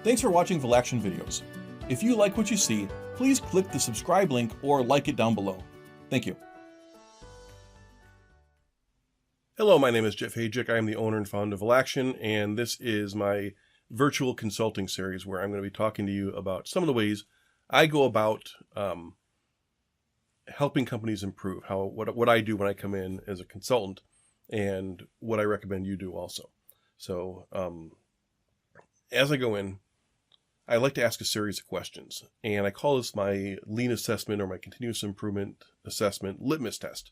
Thanks for watching Valaction videos. If you like what you see, please click the subscribe link or like it down below. Thank you. Hello, my name is Jeff Hajic. I am the owner and founder of Valaction, and this is my virtual consulting series where I'm going to be talking to you about some of the ways I go about helping companies improve, what I do when I come in as a consultant, and what I recommend you do also. So as I go in, I like to ask a series of questions, and I call this my lean assessment or my continuous improvement assessment litmus test.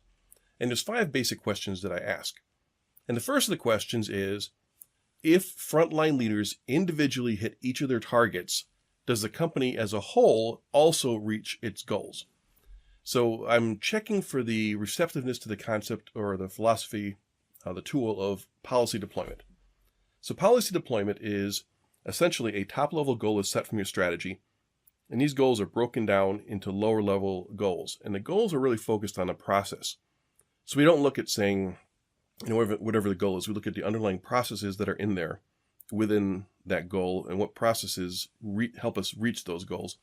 And there's 5 basic questions that I ask. And the first of the questions is, if frontline leaders individually hit each of their targets, does the company as a whole also reach its goals? So I'm checking for the receptiveness to the concept or the philosophy, the tool of policy deployment. So policy deployment is essentially a top-level goal is set from your strategy, and these goals are broken down into lower-level goals. And the goals are really focused on a process. So we don't look at saying, whatever the goal is, we look at the underlying processes that are in there within that goal and what processes help us reach those goals.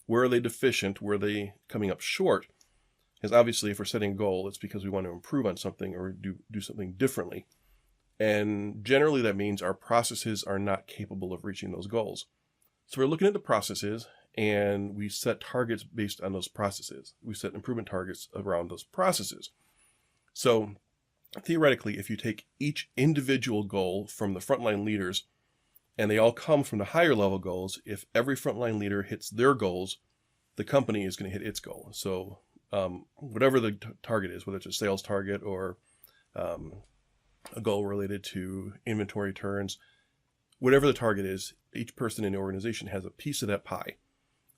Where are they deficient? Where are they coming up short? Because obviously if we're setting a goal, it's because we want to improve on something or do something differently. And generally that means our processes are not capable of reaching those goals. So we're looking at the processes and we set targets based on those processes. We set improvement targets around those processes. So theoretically, if you take each individual goal from the frontline leaders and they all come from the higher level goals, if every frontline leader hits their goals, the company is going to hit its goal. So whatever the target is, whether it's a sales target or a goal related to inventory turns, whatever the target is, each person in the organization has a piece of that pie.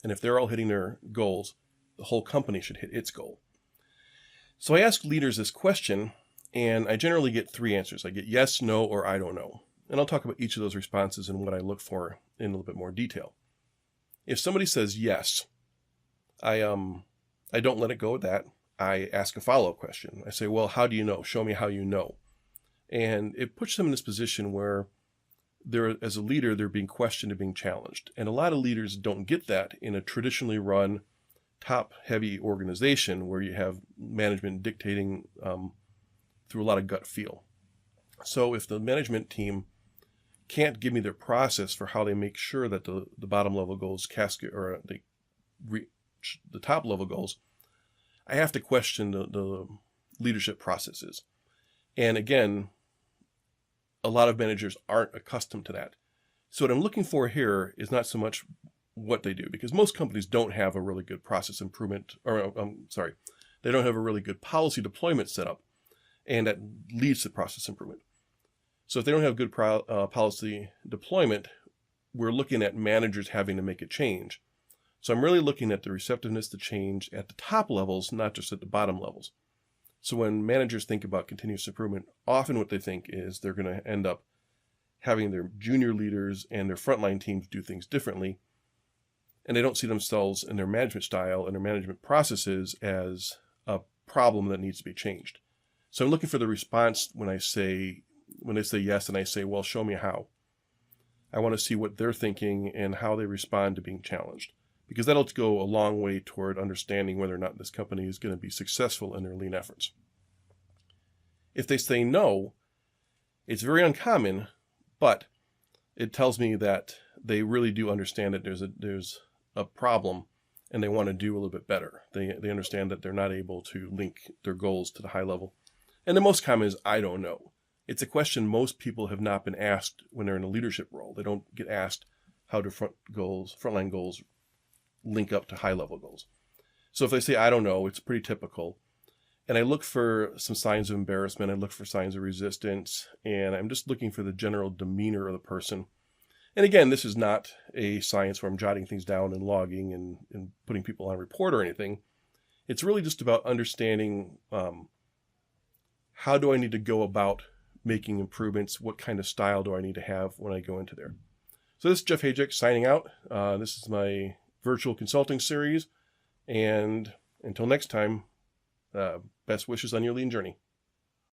And if they're all hitting their goals, the whole company should hit its goal. So I ask leaders this question, and I generally get 3 answers. I get yes, no, or I don't know. And I'll talk about each of those responses and what I look for in a little bit more detail. If somebody says yes, I don't let it go at that. I ask a follow-up question. I say, well, how do you know? Show me how you know. And it puts them in this position where as a leader, they're being questioned and being challenged. And a lot of leaders don't get that in a traditionally run, top-heavy organization where you have management dictating through a lot of gut feel. So if the management team can't give me their process for how they make sure that the bottom level goals cascade or they reach the top level goals, I have to question the leadership processes. And again, a lot of managers aren't accustomed to that. So what I'm looking for here is not so much what they do, because most companies don't have a really good process improvement, or they don't have a really good policy deployment set up, and that leads to process improvement. So if they don't have good policy deployment, we're looking at managers having to make a change. So I'm really looking at the receptiveness to change at the top levels, not just at the bottom levels. So when managers think about continuous improvement, often what they think is they're going to end up having their junior leaders and their frontline teams do things differently. And they don't see themselves and their management style and their management processes as a problem that needs to be changed. So I'm looking for the response when they say yes and I say, well, show me how. I want to see what they're thinking and how they respond to being challenged, because that'll go a long way toward understanding whether or not this company is going to be successful in their lean efforts. If they say no, it's very uncommon, but it tells me that they really do understand that there's a problem and they want to do a little bit better. They understand that they're not able to link their goals to the high level. And the most common is, I don't know. It's a question most people have not been asked when they're in a leadership role. They don't get asked how do frontline goals link up to high-level goals. So if they say, I don't know, it's pretty typical. And I look for some signs of embarrassment. I look for signs of resistance. And I'm just looking for the general demeanor of the person. And again, this is not a science where I'm jotting things down and logging and putting people on a report or anything. It's really just about understanding how do I need to go about making improvements? What kind of style do I need to have when I go into there? So this is Jeff Hajic signing out. This is my virtual consulting series. And until next time, best wishes on your lean journey.